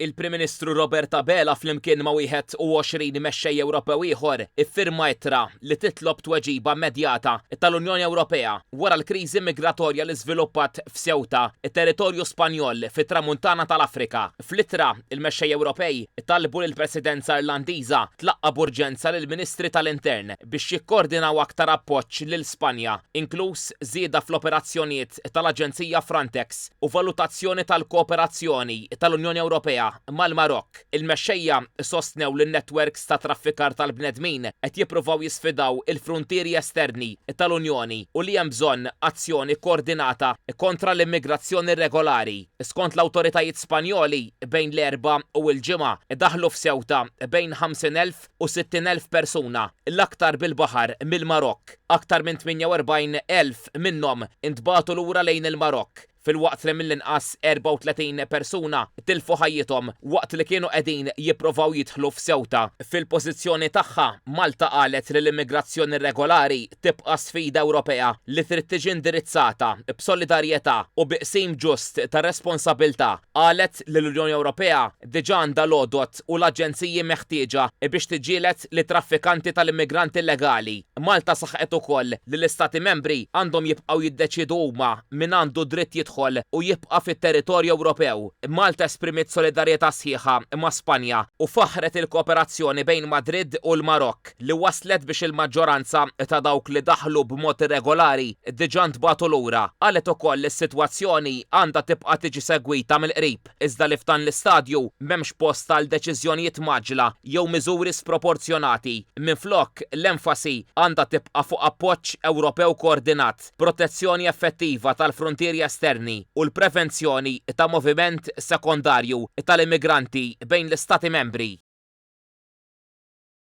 Il-Prim Ministru Robert Abela flimkien ma' 21 mexxej Ewropew ieħor iffirma ittra li titlob tweġiba immedjata tal-Unjoni Ewropea wara l-kriżi migratorja li żviluppat f'Ceuta, it-territorju Spanjol fit-tramuntana tal-Afrika. Fl-ittra il-mexxej Ewropej talbu lill-Presidenza Irlandiża tlaqqa b'urġenza lill-Ministri tal-Intern biex jikkoordinaw aktar appoġġ lil Spanja, inkluż żieda fl-operazzjonijiet tal-Aġenzija Frontex u valutazzjoni tal-kooperazzjoni tal-Unjoni Ewropea mal-Marokk. Il-mexxejja sostnew li n-netwerks ta' traffikar tal-bnedmin qed jippruvaw jisfidaw il-fruntieri esterni tal-Unjoni u li hemm bżonn azzjoni koordinata kontra l-immigrazzjoni irregolari. Skont l-awtoritajiet Spanjoli bejn l-erba' u l-ġimgħa daħlu f'Ceuta bejn 50,000 u 60,000 persuna, l-aktar bil-baħar mill-Marokk. Aktar minn 48,000 minnhom intbagħtu lura lejn il-Marokk. Fil-waqt li mill-inqas 34 persuna tilfu ħajjithom waqt li kienu qegħdin jippruvaw jidħlu f'Ceuta. Fil-pożizzjoni tagħha, Malta qalet li l-immigrazzjoni irregolari tibqa' sfida Ewropea li trid tiġi indirizzata b'solidarjetà u biqsim ġust ta' responsabbiltà. Qalet li l-Unjoni Ewropea diġà għandha l-għodot u l-aġenziji meħtieġa biex tiġielet li traffikanti tal-immigranti illegali. Malta saħqet ukoll li l-Istati membri għandhom jibqgħu jiddeċiedu huma min għandu dritt jidħol u jibqa' fit-territorju Ewropew. Malta esprimiet solidarjetà sħiħa ma' Spanja u faħret il-kooperazzjoni bejn Madrid u l-Marokk li waslet biex il-maġġoranza ta' dawk li daħlu b'mod irregolari diġà ntbagħtu lura. Qalet ukoll li s-sitwazzjoni għandha tibqa' tiġi segwita mill-qrib iżda li f'dan l-istadju m'hemmx post għal deċiżjonijiet maġla jew miżuri sproporzjonati. Minflok l-enfasi għandha tibqa' fuq appoġġ Ewropew koordinat, protezzjoni effettiva tal-frontieri esterni u l-prevenzjoni ta' moviment sekondarju tal-immigranti bejn l-Istati membri.